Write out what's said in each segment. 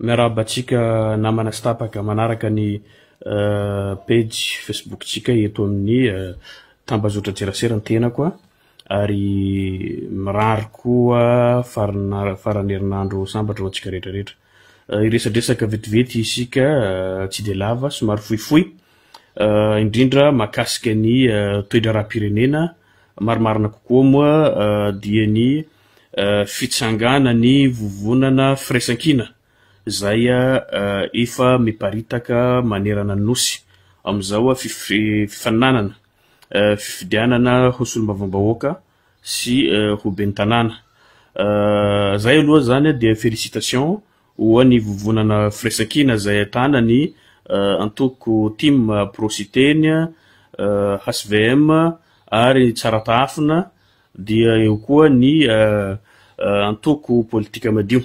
Miarabatsika namana stapaka manaraka ny page Facebook tsika eto amin'ny tambazotra tserasera ny tenako ary mirary koa farany herinandro sambatra ho antsika rehetrarehetra. Iresadresaka vetivety isika tsy de lava somary fohifohy indrindra mahakasika ny toetra ara-pirenena marimarina kokoa moa dia ny fitsangana ny vovonana firaisankina zay efa miparitaka manerana nosy amizao fifaninanana fifidianana hosolom-bavambahoaka sy ho ben'ny tanàna. Zay aloha zany dia félicitations ho ny vovonana firaisankina zay ahitana ny antoko team pro-SITENY, HVM ary tsara tafina dia eo koa ny antoko politika madio.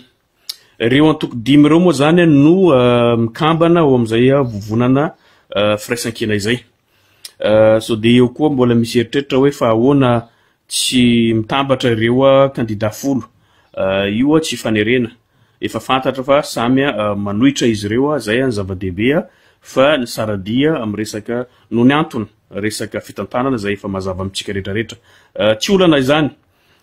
Reo antoko dimy reo moa zany no mikambana ho amizay vovonana firaisankina izay. So de eo koa mbola misy eritreritra hoe fa ahoana tsy mitambatra ireo kandida folo. Io tsy fanerena. Efa fantatra fa samy manohitra izy ireo zay ny zava-dehibe fa ny saradia amin'ny resaka no ny antony resaka fitantanana zay efa mazava amitsika rehetrarehetra. Tsy olana izany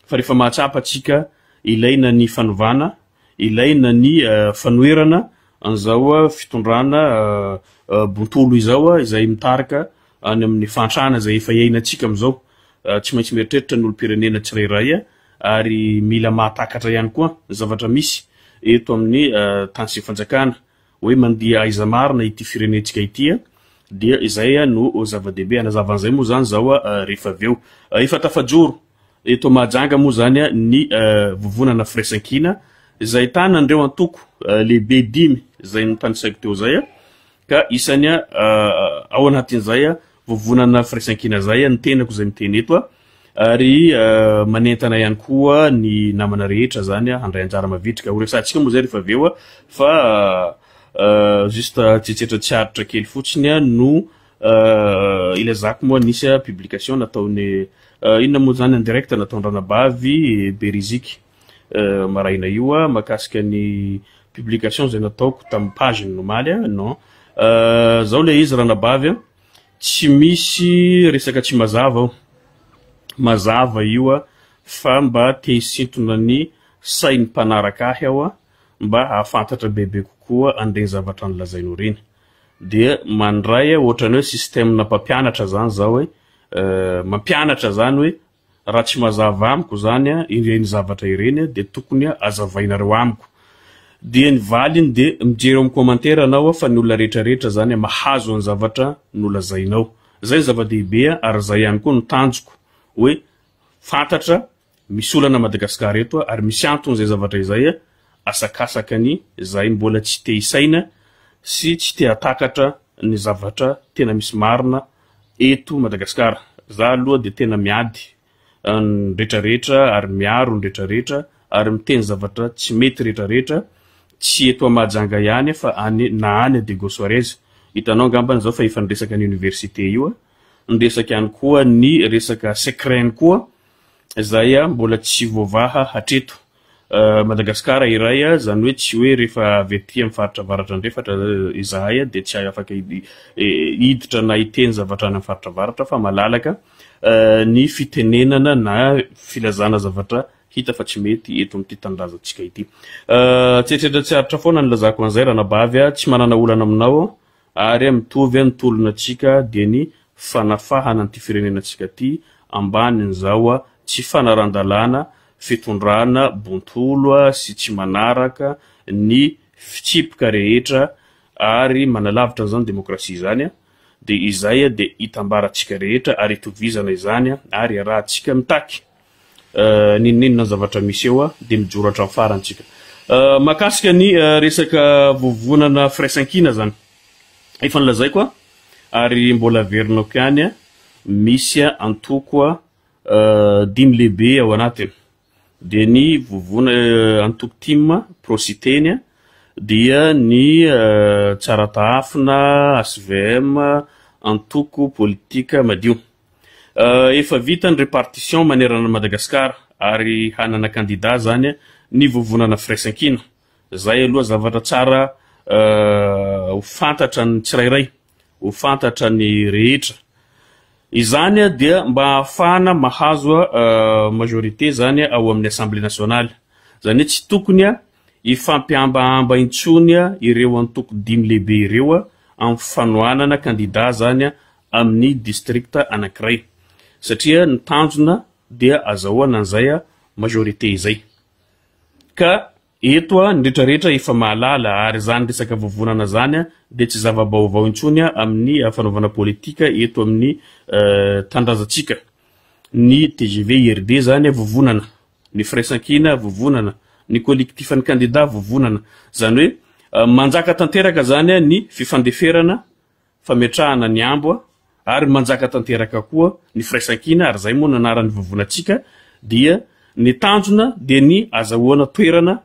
fa rehefa mahatsapa atsika ilaina ny fanovana, ilaina ny fanoerana an'izao fitondrana bontolo izao izay mitarika any amin'ny fantrana zay efa iainantsika amizao. Tsy maintsy mieritreritra ny olo-pirenena tsirairay ary mila mahatakatra ihany koa zavatra misy eto amin'ny tany sy fanjakana hoe mandia aiza marina ity firenentsika ity dia izay no zava-dehibe anazavan'izay moa zany zao rehefa aveo. Efa tafajoro eto mahajanga moa zany ny vovonana firaisankina izay tana andreo antoko lehibe dimy zay notanisaiko teo zay ka isany ao anatin'izay vovonana firaisankina zay ny tenako zay miteny eto ary manentana ihany koa ny namana rehetra zany handray anjara mavitrika ho resatsika moa zay rehefa aveo fa juste tsitsetra tsiaritra kely fotsiny no ilazako moa nisy publication nataony inona moa zany en direct nataon-dranabavy Beriziky maraina io makasika ny publication zay nataoko tamin'ny page normaly non zao le izy ranabavy tsy misy resaka tsy mazava io fa mba te hisintona ny sainy mpanaraka ahy aho mba hahafantatra bebe kokoa andreny zavatra nolazaino reny. Dia mandray ohatrany hoe système na mpampianatra zany zao hoe mampianatra zany hoe raha tsy mazava amiko zany ireny zavatra ireny de tokony azavainareo amiko. Dia ny valiny de mijery amin'ny commentaire anao fa ny olona rehetrarehetra zany mahazo ny zavatra nolazainao. Zay zava-dehibe ary zay ihany koa no tanjoko hoe fantatra misy olana Madagasikara eto ary misy antony zay zavatra izay asakasakany zay mbola tsy te hisaina sy tsy te hatakatra ny zavatra tena misy marina eto Madagasikara. Za aloha de tena miady ny rehetrarehetra ary miaro ny rehetrarehetra ary miteny zavatra tsy mety rehetrarehetra tsy eto Mahajanga ihany fa na any de Gosoarez. Hitanao ngambany zao fa efa niresaka ny université io niresaka ihany koa ny resaka secret koa zay mbola tsy voavaha hatreto. Madagasikara iray zany hoe tsy hoe rehefa avety amin'ny faritra varatra andrefatra izahay de tsy afaka hiditra na hiteny zavatra any amin'ny faritra varatra fa malalaka ny fitenenana na filazana zavatra hita fa tsy mety eto amin'ity tanindrazantsika ity. Tsietreritra tsiaritra foana nilazako an'izay ranabavy tsy manana olana aminao ary mitovy ny tolonantsika dia ny fanafahana an'ity firenenantsika ty ambanin'izao tsy fanaran-dalàna fitondrana bontolo sy tsy manaraka ny fitsipika rehetra ary manalavitra zany demokrasia zany de izay de hitambarantsika rehetra ary itovizana izany ary rahantsika mitaky ninona zavatra misy eo de mijoro hatramin'ny farantsika. Makasika ny resaka vovonana firaisankina zany efa nilazaiko ary mbola verinako ihany misy antoko dimy lehibe ao anatiny. De ny vovona antoko team pro-SITENY dia ny tsara tafina HVM antoko politika madio. Efa vita ny répartition manerana Madagasikara ary hanana kandida zany ny vovonana firaisankina zay aloha zavatra tsara ho fantatra ny tsirairay, ho fantatra ny rehetra. Izany dia mba ahafahana mahazo majorité zany ao amin'ny Assemblée nationale. Zany tsy tokony ifampiamba-amba intsony ireo antoko 5 lehibe ireo amin'ny fanoanana candidat zany amin'ny district anankiray. Satria ny tanjona dia azahoana an'izay majorité izay. Ka eto ny rehetrarehetra efa mahalala ary zany resaka vovonana zany dia tsy zava-baovao intsony amin'ny fanaovana politika eto amin'ny tandazatsika. Ny TGV IRD zany vovonana, ny FIRAISANKINA vovonana, ny collectif ny candidat vovonana. Zany hoe manjaka tanteraka zany ny fifandeferana fametrahana ny ambo ary manjaka tanteraka koa ny FIRAISANKINA ary zay moa nanarany vovonatsika dia ny tanjona dia ny azahoana toerana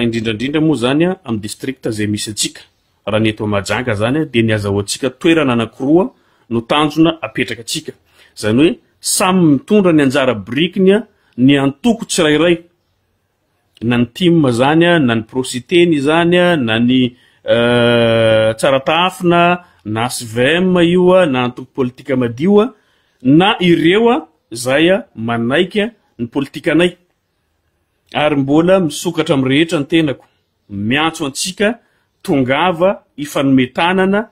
indrindrandrindra moa zany amin'ny district zay misy atsika. Raha ny eto Mahajanga zany dia ny azahoantsika toerana anankiroa no tanjona apetraka atsika. Zany hoe samy mitondra ny anjara brikiny ny antoko tsirairay. Na ny team zany, na ny prositeny zany, na ny tsaratafina, na HVM io, na antoko politika madio, na ireo zay manaiky ny politikanay. Ary mbola misokatra amin'ny rehetra ny tenako. Miantso antsika tongava ifanometanana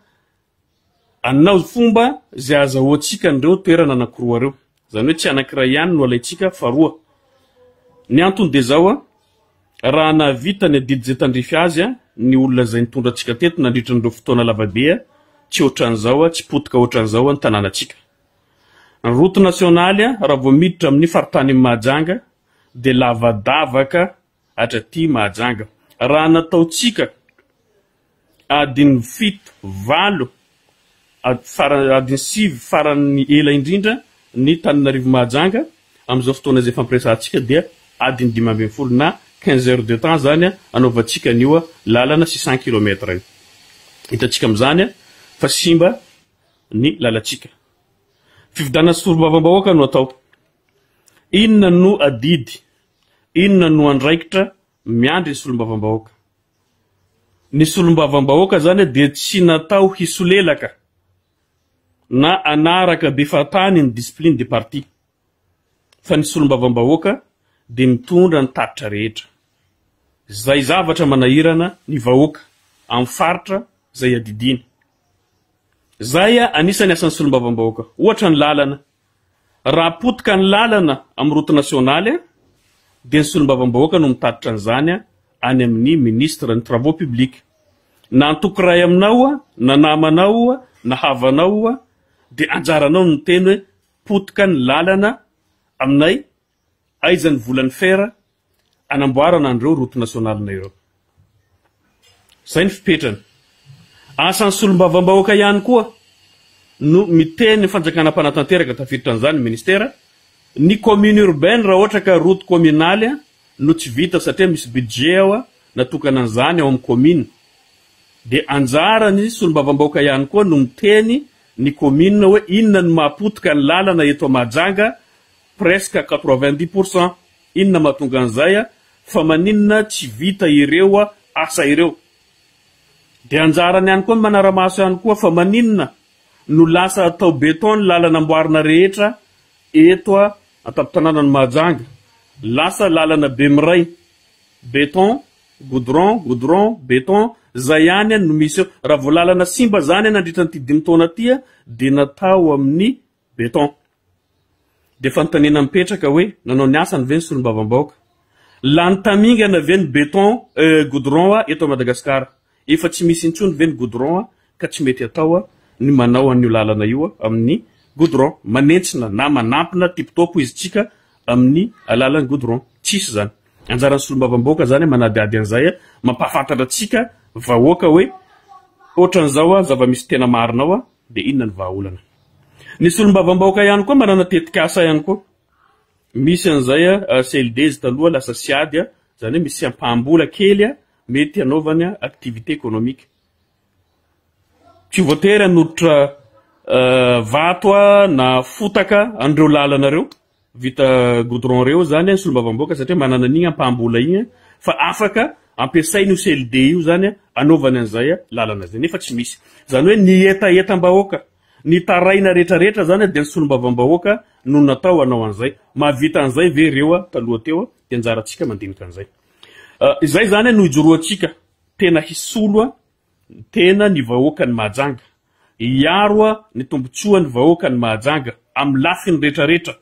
anao fomba zay azahoantsika andreo toerana anankiroa reo. Zany hoe tsy anankiray ihany no alaitsika fa roa. Ny antony dia zao raha navita ny adidy zay tandrify azy ny olona zay nitondra antsika teto nandritra n'ireo fotoana lavabe tsy ohatran'izao, tsy potika ohatran'izao ny tanànantsika. Ny route nationale raha vao miditra amin'ny faritany Mahajanga dia lavadavaka hatraty Mahajanga. Raha nataotsika adiny 7-8 adiny 5 farany ela indrindra ny Tananarivo Mahajanga amin'izao fotoana zay fampiresantsika dia adiny 5 na 15 heures de temps zany anaovantsika an'io lalana 600 km io. Hitatsika amin'izany fa simba ny lalantsika. Fividana solombavambahoaka no atao. Inona no adidy, inona no andraikitra miandry ny solombavambahoaka. Ny solombavambahoaka zany dia tsy natao hisolelaka na anaraka be fatany ny discipline de parti. Fa ny solombavambahoaka dia mitondra ny tatitra rehetra. Zay zavatra manahirana ny vahoaka amin'ny faritra zay adidiny. Zay anisany asan'ny solombavambahoaka. Ohatra ny lalana. Raha potika ny lalana amin'ny route nationale dia ny solombavambahoaka no mitatitra an'izany any amin'ny ministre ny travaux publics. Na antoko ray aminao, na namanao, na havanao dia anjaranao ny teny hoe potika ny lalana aminay aizany volan'ny fera anamboarana andreo route nationale na ireo. Zay ny fipetrany. Asan'ny solombavambahoaka ihany koa no miteny fanjakana mpanatanteraka tafiditra an'izany ministera ny commune urbaine raha ohatra ka route communale no tsy vita satria misy budget natokana an'izany ao amin'ny commune. Dia anjarany solombavambahoaka ihany koa no miteny ny commune hoe inona no mahapotika ny lalana eto Mahajanga presque 90%. Inona mahatonga an'izay fa maninona tsy vita ireo asa ireo. Dia anjarany ihany koa manara-maso ihany koa fa maninona no lasa atao beton ny lalana amboarina rehetra eto an-tampon-tanànan'ny Mahajanga. Lasa lalana be miray. Beton, goudron, beton, zay ihany no misy eo. Raha vao lalana simba zany nandritra ny 5 taona tia dia natao amin'ny beton. Dia fantanena mipetraka hoe nanao ny asany ve ny solombavambahoaka. Lany tamingana ve ny beton goudron eto Madagasikara. Efa tsy misy intsony ve ny goudron ka tsy mety atao ny manao an'io lalana io amin'ny goudron. Manentsina na manampina tipitopo izy tsika amin'ny alalan'ny goudron. Tsisy zany. Anjaran'ny solombavambahoaka zany manadiady an'izay mampahafantatra atsika vahoaka hoe ohatran'izao zava-misy tena marinao dia inona ny vahaolana. Ny solombavambahoaka ihany koa manana tetikasa ihany koa. Misy an'izay CLD taloha lasa siady zany hoe misy ampambola kely mety hanaovany activité économique. Tsy voatery hanototra vato na fotaka andreo lalanareo vita goudron reo zany solombavambahoaka satria manana an'igny ampambola igny fa afaka ampiasainy io CLD io zany anaovany an'izay lalana zay nefa tsy misy zany hoe ny etaetam-bahoaka ny taraina rehetrarehetra zany dia ny solombavambahoaka no natao anao an'izay mahavita an'izay ve ireo taloha teo dia anjarantsika mandinika an'izay izay zany no ijoroantsika tena hisolo tena ny vahoaka ny mahajanga iaro ny tombotsoa ny vahoaka ny mahajanga amin'ny lafiny rehetrarehetra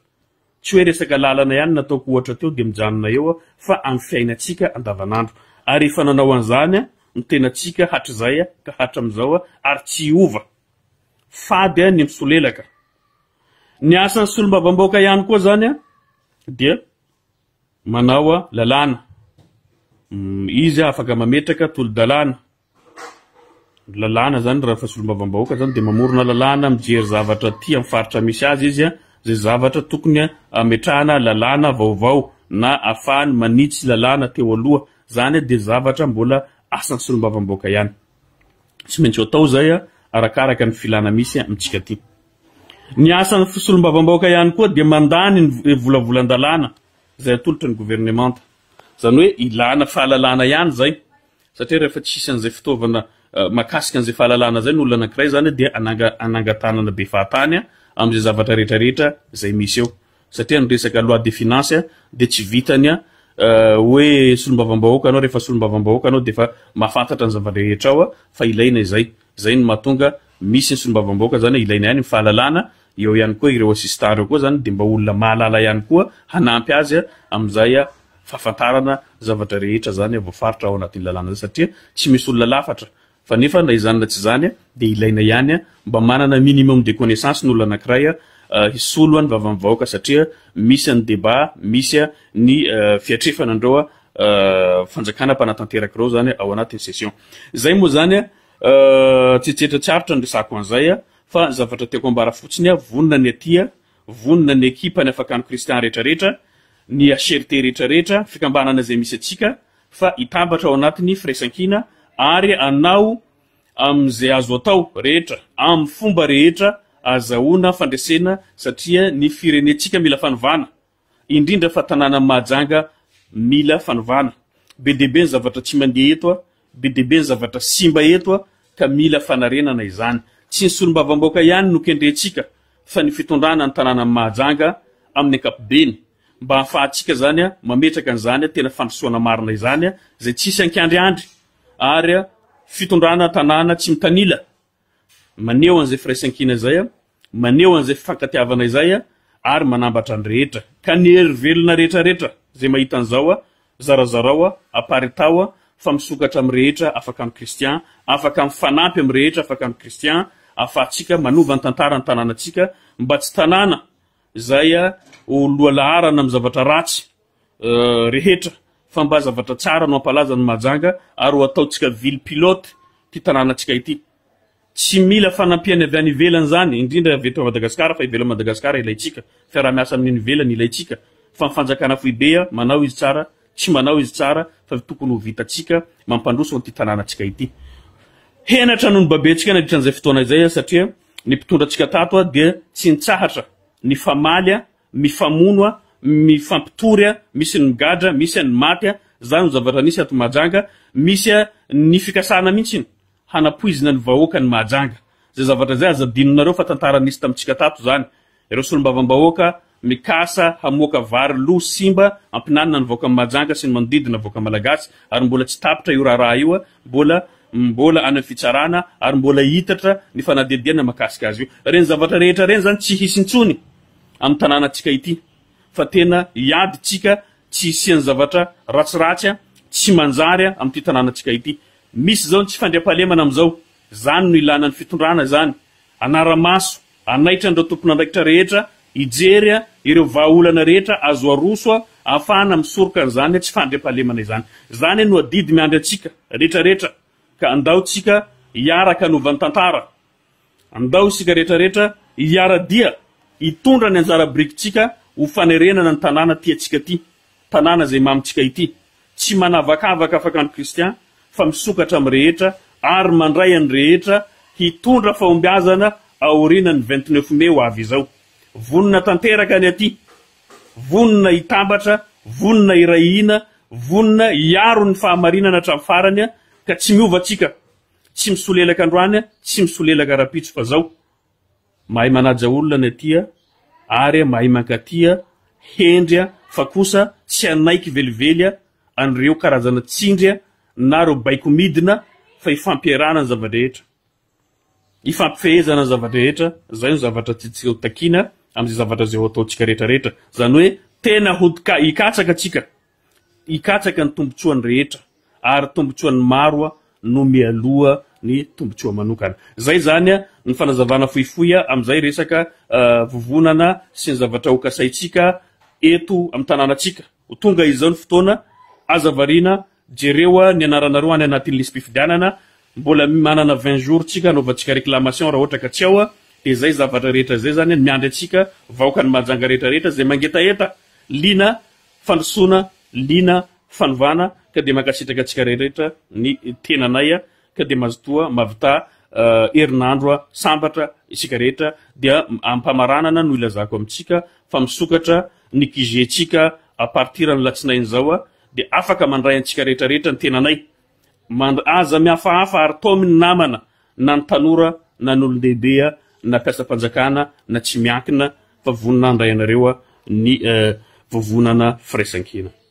tsy hoe resaka lalana ihany nataoko ohatra teo dia mijanona eo fa amin'ny fiainantsika andavanandro ary efa nanao an'izany ny tenantsika hatrizay ka hatra amin'izao ary tsy ova fady ny misolelaka ny asan'ny solombavambahoaka ihany koa zany dia manao lalàna izy afaka mametraka tolo-dalàna lalàna zany raha fa solombavambahoaka zany dia mamorona lalàna mijery zavatra ty amin'ny faritra misy azy izy zay zavatra tokony ametrahana lalàna vaovao na afahany manitsy lalàna teo aloha zany dia zavatra mbola asan'ny solombavambahoaka ihany tsy maintsy atao zay arakaraka ny filana misy amintsika ty ny asan'ny solombavambahoaka ihany koa dia mandany ny volavolan-dalàna zay atolotra ny gouvernemanta zany hoe ilana fahalalana ihany zay satria rehefa tsisy an'izay fitaovana makasika an'izay fahalalana zay ny olona anankiray zany dia anangatanana be fahatany amin'izay zavatra rehetrarehetra zay misy eo satria ny resaka loi de finance dia tsy vitany hoe solombavambahoaka anao rehefa solombavambahoaka anao dia fa mahafantatra ny zavatra rehetra ao fa ilaina izay no mahatonga misy ny solombavambahoaka zany ilaina ihany ny fahalalana eo ihany koa ireo assistant reo koa zany dia mba olona mahalala ihany koa hanampy azy amin'izay fahafantarana zavatra rehetra zany voafaritra ao anatin'ny lalàna zay satria tsy misy olona lafatra fa nefa na izany na tsy zany dia ilaina ihany mba manana minimum de connaissance ny olona anankiray hisolo ny vavambahoaka satria misy ny débat misy ny fiatrefana andreo fanjakana mpanatanteraka reo zany ao anatin'ny session zay moa zany tsitsetratsaritra ny resako an'izay fa zavatra tiako ambara fotsiny vonina ny atia vonina ny ekipa ny Afakandro kristian rehetrarehetra ny HRT rehetrarehetra fikambanana zay misy atsika fa hitambatra ao anatin'ny firaisankina ary anao amin'izay azo atao rehetra amin'ny fomba rehetra azahoana fandresena satria ny firenentsika mila fanovana indrindra fa tanàna mahajanga mila fanovana be deaibe ny zavatra tsy mandeha eto be deaibe ny zavatra simba eto ka mila fanarenana izany tsy ny solombavambahoaka ihany no kendrentsika fa ny fitondrana ny tanàna mahajanga amin'ny ankapobeny mba hahafahantsika zany mametraka an'izany tena fandrosoana marina izany zay tsisy ankiandriandry ary fitondrana tanàna tsy mitanila maneo an'izay firaisankina izay maneo an'izay fifankatiavana izay ary manambatra ny rehetra ka ny hery-velona rehetrarehetra zay mahita an'izao zarazarao aparitao fa misokatra amin'ny rehetra Afakandro kristian afaka mifanampy amin'ny rehetra Afakandro kristian afahantsika manova ny tantara ny tanànatsika mba tsy tanàna zay oloa laharana amin'ny zavatra ratsy rehetra fa mba zavatra tsara no ampalaza ny mahajanga ary ho ataotsika ville pilote ty tanànatsika ity tsy mila fanampiana avy any ivelany zany indrindra avy eto Madagasikara fa ivelany Madagasikara ilaitsika fiara-miasa amin'ny ivelany ilaitsika fa mifanjakana foibe manao izy tsara tsy manao izy tsara fa tokony ho vitatsika mampandroso ty tanànatsika ity henatra noho ny babetsika nandritra an'izay fotoana izay satria ny mpitondratsika tato dia tsy nitsahatra ny famaly mifamono mifampitory misy ny gadra misy ny maty zany zavatra nisy ato mahajanga misy ny fikasana mihitsy hanapoizina ny vahoaka ny mahajanga zay zavatra zay azadinonareo fa tantara nisy tamitsika tato zany ireo solombavambahoaka mikasa hamoaka vary lo simba ampinanina ny vahoaka mahajanga sy ny manodidina vahoaka malagasy ary mbola tsy tapitra io raha io mbola any fitsarana ary mbola hitatra ny fanadediana makasika azy io reny zavatra rehetra reny zany tsy hisintsony amin'ny tanànatsika ity fa tena iaditsika tsy isiany zavatra ratsiratsy tsy manjary amin'ity tanànatsika ity misy zao tsy fandriam-pahalemana amin'izao zany no ilana ny fitondrana zany anara-maso anaitra andreo tompona andraikitra rehetra ijery ireo vahaolana rehetra azo aroso ahafahana misoroka an'izany tsy fandriam-pahalemana izany zany no adidy miandry atsika rehetrarehetra ka andaotsika hiaraka novan'ny tantara andao isika rehetrarehetra hiaradia hitondra ny anjara brikitsika ho fanerenana ny tanàna tiatsika ty tanàna zay mamitsika ity tsy manavakavaka Afakandro kristian fa misokatra amin'ny rehetra ary mandray any rehetra hitondra fahombiazana aoriana ny 29 May ho avy izao vonina tanteraka ny aty vonina hitambatra vonina irahina vonina iaro ny fahamarinana hatramin'ny farany ka tsy miova atsika, tsy misolelaka androany, tsy misolelaka rapitso fa zao mahay manaja olona ny aty ary mahay mankaty hendry fa kosa tsy anaiky velively an'ireo karazana tsindry na reo baiko midina fa ifampiarana ny zavadrehetra, ifampifehezana ny zavadrehetra. Zay ny zavatra tsy takina am'izay zavatra zay ataotsika rehetrarehetra, zany hoe tena hikatsaka atsika, hikatsaka ny tombotsoany rehetra ary tombotsoany maro no mialoha ny tombotsoa manokana. Zay zany ny fanazavana foifoy am'izay resaka vovonana sy ny zavatra ho kasaitsika eto amin'ny tanànatsika. Tonga izao ny fotoana azavarina jereo ny anaranareo any anatin'ny lisam-pifidianana, mbola manana 20 jours tsika anaovantsika réclamation raha ohatra ka tsy ao de zay zavatra rehetra zay zany miandry atsika vaoka ny majanga rehetrarehetra zay mangetaeta lina fandrosoana, lina fanovana ka de makasitraka atsika rehetrarehetra ny tenanay ka de mazotoa mavita herinandro sambatra isika rehetra dia ampamaranana no ilazako amitsika fa misokatra ny kizentsika a partir ny latsinainy zao de afaka mandray antsika rehetrarehetra ny tenanay aza mihafahafa ary tao amin'ny namana na ny tanora na ny olon-dehibe na mpiasa-panjakana na tsy miankina fa vonina andray anareo ny vovonana firaisankina.